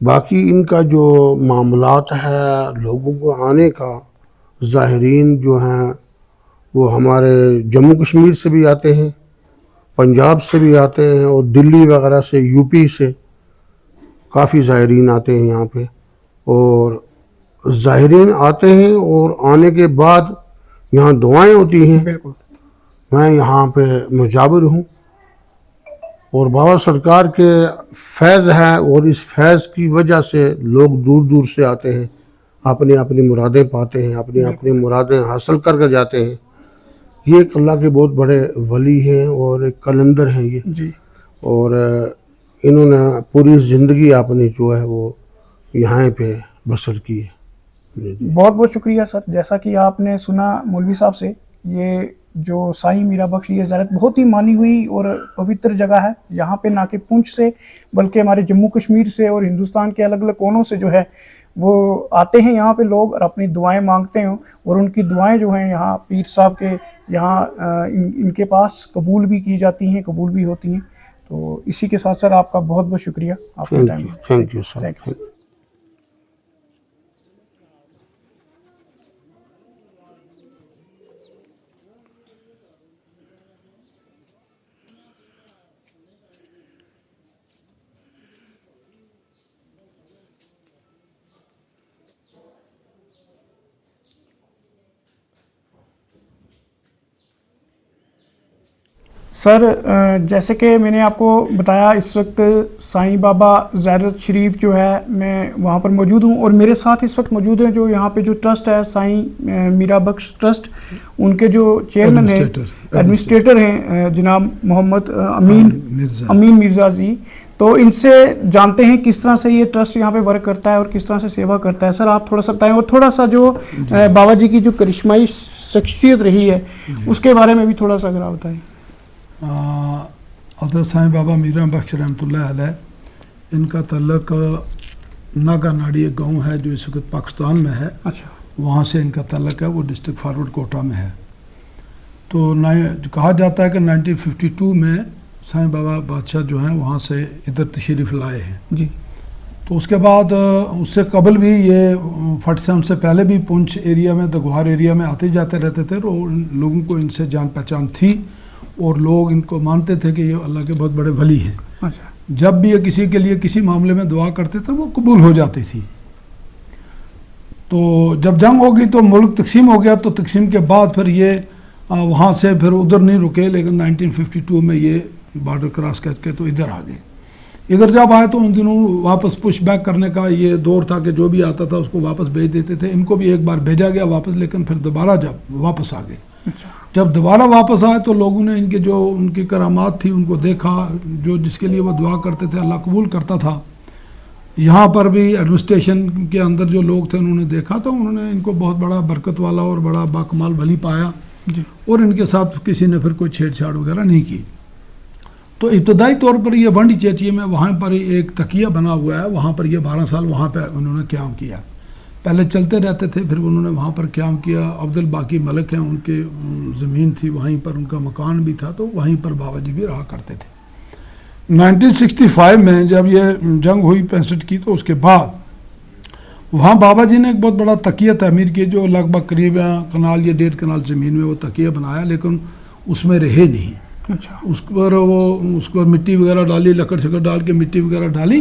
باقی ان کا جو معاملات ہے لوگوں کو آنے کا، زائرین جو ہیں وہ ہمارے جموں کشمیر سے بھی آتے ہیں، پنجاب سے بھی آتے ہیں، اور دلی وغیرہ سے، یو پی سے کافی زائرین آتے ہیں یہاں پہ. اور زائرین آتے ہیں اور آنے کے بعد یہاں دعائیں ہوتی ہیں. بالکل. میں یہاں پہ مجاور ہوں، اور بابا سرکار کے فیض ہے، اور اس فیض کی وجہ سے لوگ دور دور سے آتے ہیں، اپنی اپنی مرادیں پاتے ہیں، اپنی اپنی مرادیں حاصل کر کے جاتے ہیں. یہ ایک اللہ کے بہت بڑے ولی ہیں اور ایک کلندر ہیں یہ. جی. اور انہوں نے پوری زندگی اپنی جو ہے وہ یہاں پہ بسر کی ہے. بہت بہت شکریہ سر. جیسا کہ آپ نے سنا مولوی صاحب سے، یہ جو سائیں میرا بخش یہ زیارت بہت ہی مانی ہوئی اور پوتر جگہ ہے. یہاں پہ نہ کہ پونچھ سے بلکہ ہمارے جموں کشمیر سے اور ہندوستان کے الگ الگ کونوں سے جو ہے وہ آتے ہیں یہاں پہ لوگ اور اپنی دعائیں مانگتے ہیں، اور ان کی دعائیں جو ہیں یہاں پیر صاحب کے یہاں ان کے پاس قبول بھی کی جاتی ہیں، قبول بھی ہوتی ہیں. تو اسی کے ساتھ سر آپ کا بہت بہت شکریہ. آپ کا time. Thank you sir. Sir جیسے کہ میں نے آپ کو بتایا اس وقت سائیں بابا زیارت شریف جو ہے میں وہاں پر موجود ہوں، اور میرے ساتھ اس وقت موجود ہیں جو یہاں پہ جو ٹرسٹ ہے سائیں میرا بخش ٹرسٹ، ان کے جو چیئرمین ہیں ایڈمنسٹریٹر ہیں جناب محمد امین مرزا جی. تو ان سے جانتے ہیں کس طرح سے یہ ٹرسٹ یہاں پہ ورک کرتا ہے اور کس طرح سے سیوا کرتا ہے. سر آپ تھوڑا سا بتائیں، اور تھوڑا سا جو بابا جی کی جو کرشمائی شخصیت رہی ہے اس کے بارے میں بھی تھوڑا سا اگر آپ بتائیں. حضرت سائیں بابا میرا بخش رحمۃ اللہ علیہ، ان کا تعلق ناگا ناڑی ایک گاؤں ہے جو اس وقت پاکستان میں ہے. اچھا. وہاں سے ان کا تعلق ہے، وہ ڈسٹرکٹ فارورڈ کوٹا میں ہے. تو کہا جاتا ہے کہ 1952 میں سائیں بابا بادشاہ جو ہیں وہاں سے ادھر تشریف لائے ہیں. جی. تو اس کے بعد اس سے قبل بھی یہ 47 سے پہلے بھی پونچھ ایریا میں دگوار ایریا میں آتے جاتے رہتے تھے، اور لوگوں کو ان سے جان پہچان تھی اور لوگ ان کو مانتے تھے کہ یہ اللہ کے بہت بڑے ولی ہیں. اچھا. جب بھی یہ کسی کے لیے کسی معاملے میں دعا کرتے تھے وہ قبول ہو جاتی تھی. تو جب جنگ ہو گئی تو ملک تقسیم ہو گیا، تو تقسیم کے بعد پھر یہ وہاں سے پھر ادھر نہیں رکے، لیکن 1952 میں یہ بارڈر کراس کر کے تو ادھر آ گئے. ادھر جب آئے تو ان دنوں واپس پش بیک کرنے کا یہ دور تھا کہ جو بھی آتا تھا اس کو واپس بھیج دیتے تھے. ان کو بھی ایک بار بھیجا گیا واپس، لیکن پھر دوبارہ جب واپس آ گئے. اچھا. جب دوبارہ واپس آئے تو لوگوں نے ان کے جو ان کی کرامات تھی ان کو دیکھا، جو جس کے لیے وہ دعا کرتے تھے اللہ قبول کرتا تھا. یہاں پر بھی ایڈمنسٹریشن کے اندر جو لوگ تھے انہوں نے دیکھا تو انہوں نے ان کو بہت بڑا برکت والا اور بڑا باکمال ولی پایا. جی. اور ان کے ساتھ کسی نے پھر کوئی چھیڑ چھاڑ وغیرہ نہیں کی. تو ابتدائی طور پر یہ بنڈی چیچی میں وہاں پر ایک تکیہ بنا ہوا ہے، وہاں پر یہ 12 سال وہاں پہ انہوں نے قیام کیا. پہلے چلتے رہتے تھے، پھر انہوں نے وہاں پر قیام کیا. عبد الباقی ملک ہیں، ان کے زمین تھی وہیں پر، ان کا مکان بھی تھا، تو وہیں پر بابا جی بھی رہا کرتے تھے. 1965 میں جب یہ جنگ ہوئی 65 کی، تو اس کے بعد وہاں بابا جی نے ایک بہت بڑا تکیہ تعمیر کیا جو لگ بھگ قریب کنال یا 1.5 کنال زمین میں وہ تکیہ بنایا، لیکن اس میں رہے نہیں. اچھا. اس اس پر مٹی وغیرہ ڈالی، لکڑ شکڑ ڈال کے مٹی وغیرہ ڈالی،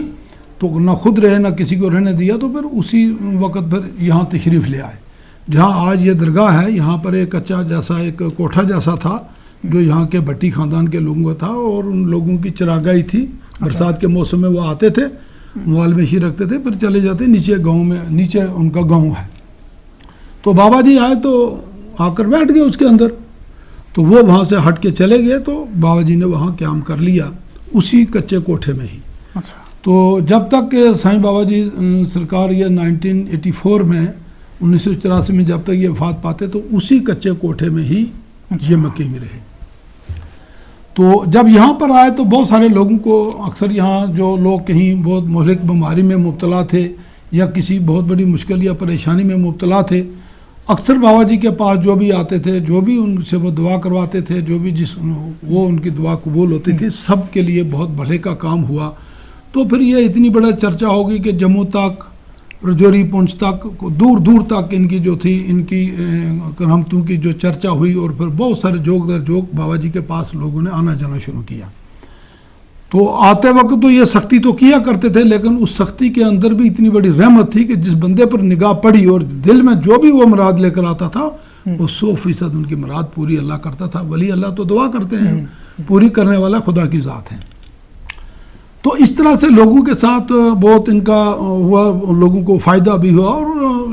تو نہ خود رہے نہ کسی کو رہنے دیا. تو پھر اسی وقت پھر یہاں تشریف لے آئے، جہاں آج یہ درگاہ ہے. یہاں پر ایک کچا جیسا ایک کوٹھا جیسا تھا جو یہاں کے بھٹی خاندان کے لوگوں کا تھا، اور ان لوگوں کی چراگاہی تھی. برسات کے موسم میں وہ آتے تھے، موال میشی رکھتے تھے، پھر چلے جاتے. نیچے گاؤں میں، نیچے ان کا گاؤں ہے. تو بابا جی آئے تو آ کر بیٹھ گئے اس کے اندر. تو وہ وہاں سے ہٹ کے چلے گئے، تو بابا جی نے وہاں قیام کر لیا اسی کچے کوٹھے میں ہی. اچھا. تو جب تک کہ سائیں بابا جی سرکار یہ 1984 میں 1984 میں جب تک یہ وفات پاتے تو اسی کچے کوٹھے میں ہی یہ مقیم رہے. تو جب یہاں پر آئے تو بہت سارے لوگوں کو، اکثر یہاں جو لوگ کہیں بہت مہلک بیماری میں مبتلا تھے یا کسی بہت بڑی مشکل یا پریشانی میں مبتلا تھے، اکثر بابا جی کے پاس جو بھی آتے تھے، جو بھی ان سے وہ دعا کرواتے تھے، جو بھی وہ ان کی دعا قبول ہوتی تھی، سب کے لیے بہت بھلے کا کام ہوا. تو پھر یہ اتنی بڑا چرچا ہوگی کہ جموں تک، رجوری، پونچھ تک، دور دور تک ان کی جو تھی، ان کی کرامتوں کی جو چرچا ہوئی، اور پھر بہت سارے جوک در جوک بابا جی کے پاس لوگوں نے آنا جانا شروع کیا. تو آتے وقت تو یہ سختی تو کیا کرتے تھے، لیکن اس سختی کے اندر بھی اتنی بڑی رحمت تھی کہ جس بندے پر نگاہ پڑی اور دل میں جو بھی وہ مراد لے کر آتا تھا وہ 100% ان کی مراد پوری اللہ کرتا تھا. ولی اللہ تو دعا کرتے ہیں، پوری کرنے والا خدا کی ذات ہے. تو اس طرح سے لوگوں کے ساتھ بہت ان کا ہوا، لوگوں کو فائدہ بھی ہوا اور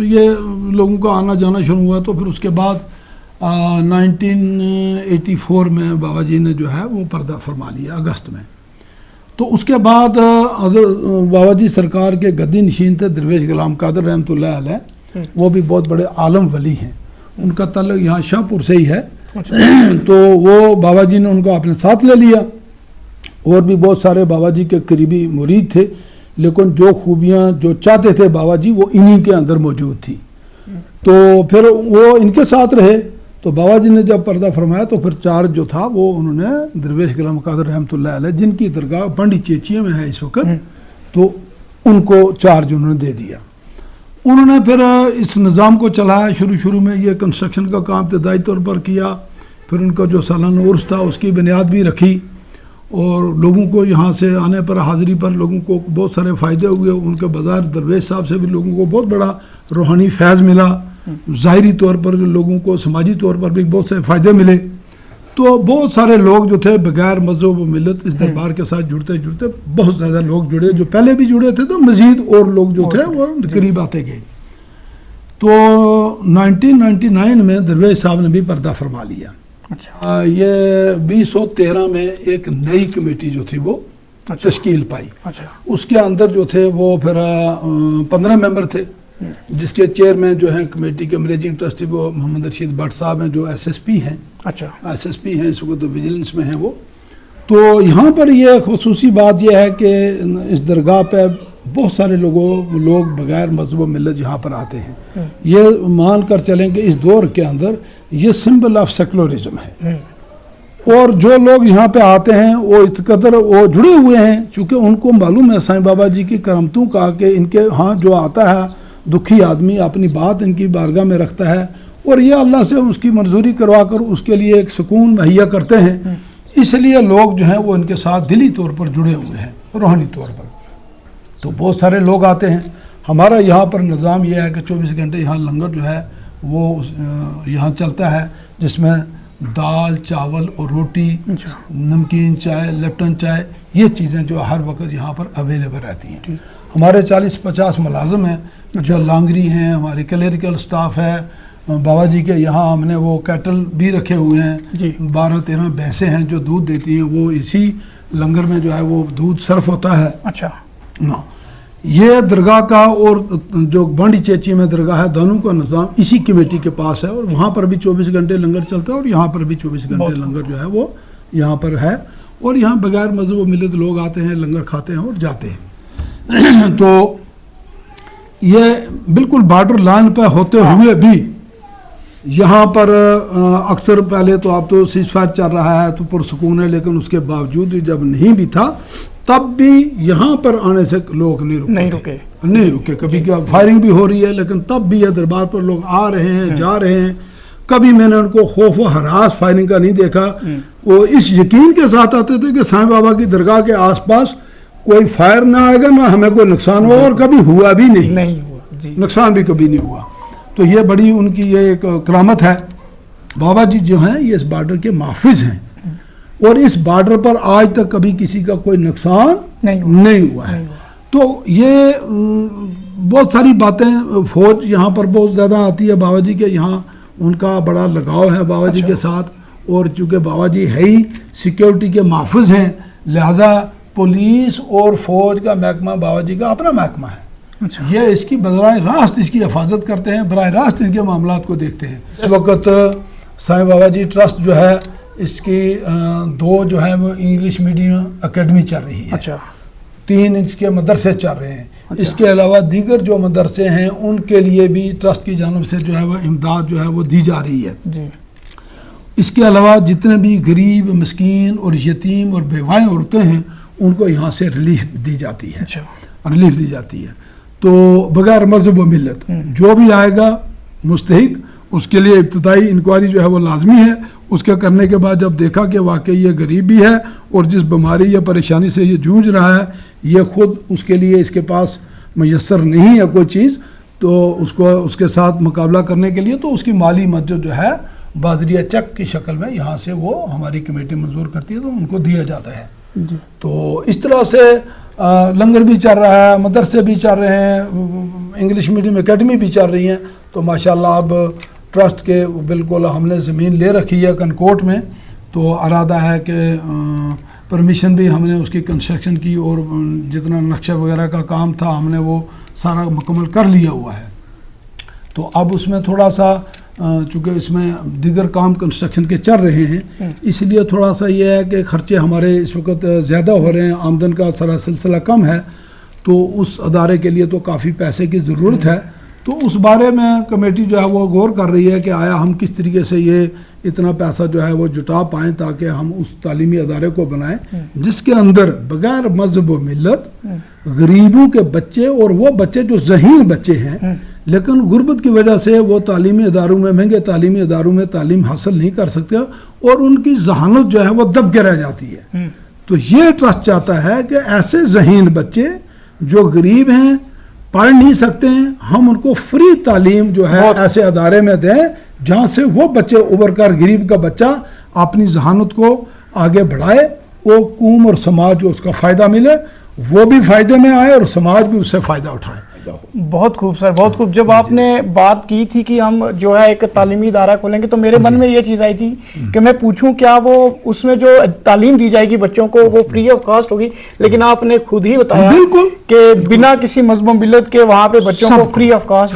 یہ لوگوں کا آنا جانا شروع ہوا. تو پھر اس کے بعد 1984 میں بابا جی نے جو ہے وہ پردہ فرما لیا اگست میں. تو اس کے بعد بابا جی سرکار کے گدی نشین تھے درویش غلام قادر رحمۃ اللہ علیہ، وہ بھی بہت بڑے عالم ولی ہیں. ان کا تعلق یہاں شاہ پور سے ہی ہے. تو وہ بابا جی نے ان کو اپنے ساتھ لے لیا، اور بھی بہت سارے بابا جی کے قریبی مرید تھے، لیکن جو خوبیاں جو چاہتے تھے بابا جی وہ انہی کے اندر موجود تھی. تو پھر وہ ان کے ساتھ رہے. تو بابا جی نے جب پردہ فرمایا تو پھر چارج جو تھا وہ انہوں نے درویش غلام قادر رحمۃ اللہ علیہ، جن کی درگاہ بنڈی چیچیے میں ہے اس وقت، تو ان کو چارج انہوں نے دے دیا. انہوں نے پھر اس نظام کو چلایا. شروع میں یہ کنسٹرکشن کا کام ابتدائی طور پر کیا، پھر ان کا جو سالانہ عرس تھا اس کی بنیاد بھی رکھی، اور لوگوں کو یہاں سے آنے پر، حاضری پر لوگوں کو بہت سارے فائدے ہوئے. ان کے بظاہر درویش صاحب سے بھی لوگوں کو بہت بڑا روحانی فیض ملا، ظاہری طور پر لوگوں کو سماجی طور پر بھی بہت سے فائدے ملے. تو بہت سارے لوگ جو تھے بغیر مذہب و ملت اس دربار کے ساتھ جڑتے جڑتے بہت زیادہ لوگ جڑے، جو پہلے بھی جڑے تھے تو مزید اور لوگ جو تھے وہ قریب آتے گئے. تو 1999 میں درویش صاحب نے بھی پردہ فرما لیا. یہ 2013 میں ایک نئی کمیٹی جو تھی وہ تشکیل پائی. اس کے اندر جو تھے وہ پھر 15 ممبر تھے، جس کے چیئرمین جو ہیں کمیٹی کے مینیجنگ ٹرسٹی وہ محمد رشید بٹ صاحب ہیں، جو SSP ہیں. SSP ہیں اس وقت، تو ویجیلنس میں ہیں وہ. تو یہاں پر یہ خصوصی بات یہ ہے کہ اس درگاہ پہ بہت سارے لوگ بغیر مذہب و ملت یہاں پر آتے ہیں. یہ مان کر چلیں کہ اس دور کے اندر یہ سمبل آف سیکولرزم ہے. اور جو لوگ یہاں پہ آتے ہیں وہ اس قدر وہ جڑے ہوئے ہیں، چونکہ ان کو معلوم ہے سائیں بابا جی کی کرامتوں کا، کہ ان کے ہاں جو آتا ہے دکھی آدمی اپنی بات ان کی بارگاہ میں رکھتا ہے، اور یہ اللہ سے اس کی منظوری کروا کر اس کے لیے ایک سکون مہیا کرتے ہیں. اس لیے لوگ جو ہیں وہ ان کے ساتھ دلی طور پر جڑے ہوئے ہیں، روحانی طور پر. تو بہت سارے لوگ آتے ہیں. ہمارا یہاں پر نظام یہ ہے کہ 24 گھنٹے یہاں لنگر جو ہے وہ یہاں چلتا ہے، جس میں دال، چاول اور روٹی، نمکین چائے، لپٹن چائے، یہ چیزیں جو ہر وقت یہاں پر اویلیبل رہتی ہیں. ہمارے 40-50 ملازم ہیں جو لانگری ہیں، ہمارے کلیریکل سٹاف ہے. بابا جی کے یہاں ہم نے وہ کیٹل بھی رکھے ہوئے ہیں، 12-13 بھینسیں ہیں جو دودھ دیتی ہیں، وہ اسی لنگر میں جو ہے وہ دودھ صرف ہوتا ہے. یہ درگاہ کا اور جو بانڈی چیچی میں درگاہ ہے، دونوں کا نظام اسی کمیٹی کے پاس ہے، اور وہاں پر بھی 24 گھنٹے لنگر چلتا ہے، اور یہاں پر بھی 24 گھنٹے لنگر جو ہے وہ یہاں پر ہے. اور یہاں بغیر مذہب و ملت لوگ آتے ہیں، لنگر کھاتے ہیں اور جاتے ہیں. تو یہ بالکل بارڈر لائن پہ ہوتے ہوئے بھی یہاں پر اکثر پہلے تو اب تو سیز فائر چل رہا ہے تو پرسکون ہے، لیکن اس کے باوجود جب نہیں بھی تھا تب بھی یہاں پر آنے سے لوگ نہیں رکے. کبھی کیا فائرنگ بھی ہو رہی ہے، لیکن تب بھی یہ دربار پر لوگ آ رہے ہیں، جا رہے ہیں. کبھی میں نے ان کو خوف و ہراس فائرنگ کا نہیں دیکھا. وہ اس یقین کے ساتھ آتے تھے کہ سائیں بابا کی درگاہ کے آس پاس کوئی فائر نہ آئے گا، نہ ہمیں کوئی نقصان ہوا، اور کبھی ہوا بھی نہیں. نقصان بھی کبھی نہیں ہوا. تو یہ بڑی ان کی یہ ایک کرامت ہے. بابا جی جو ہیں یہ اس بارڈر کے محافظ ہیں، اور اس بارڈر پر آج تک کبھی کسی کا کوئی نقصان نہیں ہوا ہے. تو یہ بہت ساری باتیں، فوج یہاں پر بہت زیادہ آتی ہے بابا جی کے یہاں، ان کا بڑا لگاؤ ہے بابا جی کے ساتھ. اور چونکہ بابا جی ہے ہی سیکیورٹی کے محافظ ہیں، لہذا پولیس اور فوج کا محکمہ بابا جی کا اپنا محکمہ ہے. یہ اس کی براہ راست اس کی حفاظت کرتے ہیں، براہ راست ان کے معاملات کو دیکھتے ہیں. اس وقت سائیں بابا جی ٹرسٹ جو ہے، اس کی 2 جو ہے وہ انگلش میڈیم اکیڈمی چل رہی ہے، 3 اس کے مدرسے چل رہے ہیں. اس کے علاوہ دیگر جو مدرسے ہیں ان کے لیے بھی ٹرسٹ کی جانب سے جو ہے وہ امداد جو ہے وہ دی جا رہی ہے. اس کے علاوہ جتنے بھی غریب، مسکین اور یتیم اور بیوائیں عورتیں ہیں ان کو یہاں سے ریلیف دی جاتی ہے، اچھا ریلیف دی جاتی ہے. تو بغیر مذہب و ملت جو بھی آئے گا مستحق، اس کے لیے ابتدائی انکوائری جو ہے وہ لازمی ہے. اس کے کرنے کے بعد جب دیکھا کہ واقعی یہ غریب بھی ہے اور جس بیماری یا پریشانی سے یہ جوجھ رہا ہے یہ خود اس کے لیے اس کے پاس میسر نہیں ہے کوئی چیز، تو اس کو اس کے ساتھ مقابلہ کرنے کے لیے تو اس کی مالی مدد جو ہے بازریہ چیک کی شکل میں یہاں سے وہ ہماری کمیٹی منظور کرتی ہے تو ان کو دیا جاتا ہے. جی. تو اس طرح سے لنگر بھی چل رہا ہے، مدرسے بھی چل رہے ہیں، انگلش میڈیم اکیڈمی بھی چل رہی ہیں. تو ماشاءاللہ اب ٹرسٹ کے بالکل ہم نے زمین لے رکھی ہے کنکوٹ میں، تو ارادہ ہے کہ پرمیشن بھی ہم نے اس کی کنسٹرکشن کی اور جتنا نقشہ وغیرہ کا کام تھا ہم نے وہ سارا مکمل کر لیا ہوا ہے. تو اب اس میں تھوڑا سا چونکہ اس میں دیگر کام کنسٹرکشن کے چل رہے ہیں، اس لیے تھوڑا سا یہ ہے کہ خرچے ہمارے اس وقت زیادہ ہو رہے ہیں، آمدن کا سارا سلسلہ کم ہے، تو اس ادارے کے لیے تو کافی پیسے کی ضرورت ہے. تو اس بارے میں کمیٹی جو ہے وہ غور کر رہی ہے کہ آیا ہم کس طریقے سے یہ اتنا پیسہ جو ہے وہ جٹا پائیں تاکہ ہم اس تعلیمی ادارے کو بنائیں جس کے اندر بغیر مذہب و ملت غریبوں کے بچے اور وہ بچے جو ذہین بچے ہیں لیکن غربت کی وجہ سے وہ تعلیمی اداروں میں مہنگے تعلیمی اداروں میں تعلیم حاصل نہیں کر سکتے اور ان کی ذہانت جو ہے وہ دب کے رہ جاتی ہے. تو یہ ٹرسٹ چاہتا ہے کہ ایسے ذہین بچے جو غریب ہیں پڑھ نہیں سکتے ہیں ہم ان کو فری تعلیم جو ہے ایسے ادارے میں دیں جہاں سے وہ بچے ابھر کر غریب کا بچہ اپنی ذہانت کو آگے بڑھائے، وہ قوم اور سماج کو اس کا فائدہ ملے، وہ بھی فائدے میں آئے اور سماج بھی اس سے فائدہ اٹھائے. بہت خوب سر، بہت خوب. جب آپ نے بات کی تھی کہ ہم جو ہے ایک تعلیمی ادارہ کھولیں گے تو میرے من میں یہ چیز آئی تھی کہ میں پوچھوں کیا وہ اس میں جو تعلیم دی جائے گی بچوں کو وہ فری آف کاسٹ ہوگی، لیکن آپ نے خود ہی بتایا کہ بنا کسی مذہب و ملت کے وہاں پہ بچوں کو free of cost.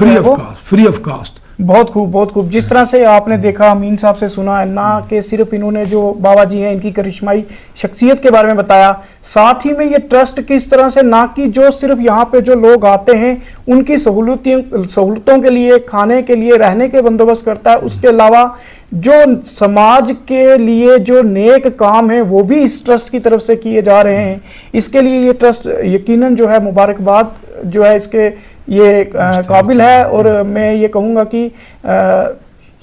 Free of cost. بہت خوب بہت خوب. جس طرح سے آپ نے دیکھا امین صاحب سے سنا نہ کہ صرف انہوں نے جو بابا جی ہیں ان کی کرشمائی شخصیت کے بارے میں بتایا، ساتھ ہی میں یہ ٹرسٹ کس طرح سے نہ کہ جو صرف یہاں پہ جو لوگ آتے ہیں ان کی سہولتوں کے لیے، کھانے کے لیے، رہنے کے بندوبست کرتا ہے، اس کے علاوہ جو سماج کے لیے جو نیک کام ہیں وہ بھی اس ٹرسٹ کی طرف سے کیے جا رہے ہیں. اس کے لیے یہ ٹرسٹ یقیناً جو ہے مبارکباد جو ہے اس کے یہ قابل ہے. اور میں یہ کہوں گا کہ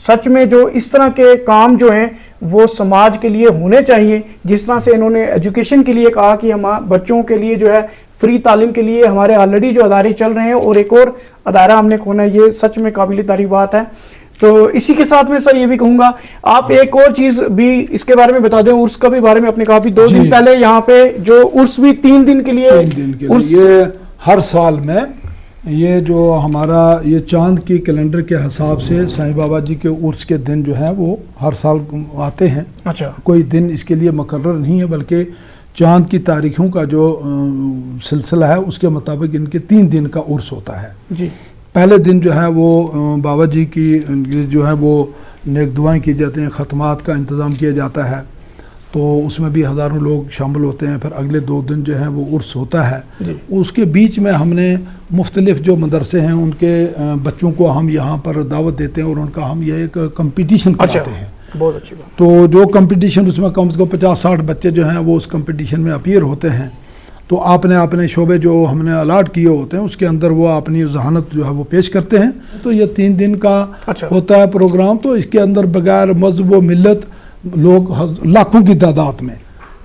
سچ میں جو اس طرح کے کام جو ہیں وہ سماج کے لیے ہونے چاہیے. جس طرح سے انہوں نے ایجوکیشن کے لیے کہا کہ ہم بچوں کے لیے جو ہے فری تعلیم کے لیے ہمارے آلریڈی جو ادارے چل رہے ہیں اور ایک اور ادارہ ہم نے کھونا ہے، یہ سچ میں قابل تعریف بات ہے. تو اسی کے ساتھ میں سر یہ بھی کہوں گا آپ ایک اور چیز بھی اس کے بارے میں بتا دیں، عرس کا بھی بارے میں اپنے کہا بھی 2 دن پہلے یہاں پہ جو عرس بھی 3 دن کے لیے یہ ہر سال میں یہ جو ہمارا یہ چاند کی کیلنڈر کے حساب سے سائیں بابا جی کے عرس کے دن جو ہے وہ ہر سال آتے ہیں. اچھا. کوئی دن اس کے لیے مقرر نہیں ہے بلکہ چاند کی تاریخوں کا جو سلسلہ ہے اس کے مطابق ان کے 3 دن کا عرس ہوتا ہے. جی. پہلے دن جو ہے وہ بابا جی کی جو ہے وہ نیک دعائیں کی جاتی ہیں، ختمات کا انتظام کیا جاتا ہے، تو اس میں بھی ہزاروں لوگ شامل ہوتے ہیں. پھر اگلے 2 دن جو ہے وہ عرس ہوتا ہے. اس کے بیچ میں ہم نے مختلف جو مدرسے ہیں ان کے بچوں کو ہم یہاں پر دعوت دیتے ہیں اور ان کا ہم یہ ایک کمپٹیشن کراتے ہیں. بہت اچھی بات. تو جو کمپٹیشن اس میں کم سے کم 50-60 بچے جو ہیں وہ اس کمپٹیشن میں اپیئر ہوتے ہیں. تو آپ نے اپنے شعبے جو ہم نے الاٹ کیے ہوتے ہیں اس کے اندر وہ اپنی ذہانت جو ہے وہ پیش کرتے ہیں. تو یہ 3 دن کا ہوتا ہے پروگرام. تو اس کے اندر بغیر مذہب و ملت لوگ لاکھوں کی تعداد میں،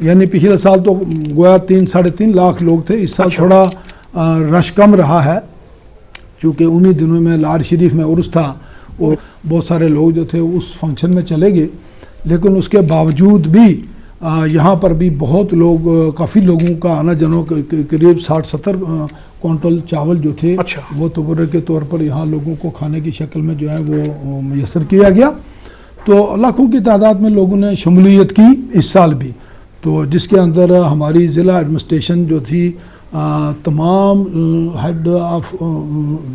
یعنی پچھلے سال تو گویا 3-3.5 لاکھ لوگ تھے. اس سال تھوڑا رش کم رہا ہے چونکہ انہی دنوں میں لار شریف میں عرس تھا اور بہت سارے لوگ جو تھے اس فنکشن میں چلے گئے. لیکن اس کے باوجود بھی یہاں پر بھی بہت لوگ، کافی لوگوں کا آنا جانا، قریب 60-70 کوئنٹل چاول جو تھے وہ تبرع کے طور پر یہاں لوگوں کو کھانے کی شکل میں جو ہے وہ میسر کیا گیا. تو لاکھوں کی تعداد میں لوگوں نے شمولیت کی اس سال بھی. تو جس کے اندر ہماری ضلع ایڈمنسٹریشن جو تھی، تمام ہیڈ آف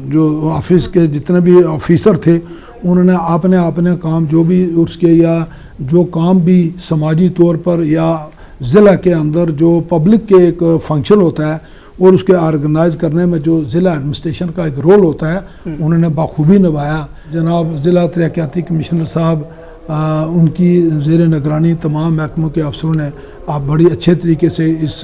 جو آفس کے جتنے بھی آفیسر تھے انہوں نے اپنے کام جو بھی عرس کے یا جو کام بھی سماجی طور پر یا ضلع کے اندر جو پبلک کے ایک فنکشن ہوتا ہے اور اس کے آرگنائز کرنے میں جو ضلع ایڈمنسٹریشن کا ایک رول ہوتا ہے انہوں نے بخوبی نبھایا. جناب ضلع ترقیاتی کمشنر صاحب، ان کی زیر نگرانی تمام محکموں کے افسروں نے آپ بڑی اچھے طریقے سے اس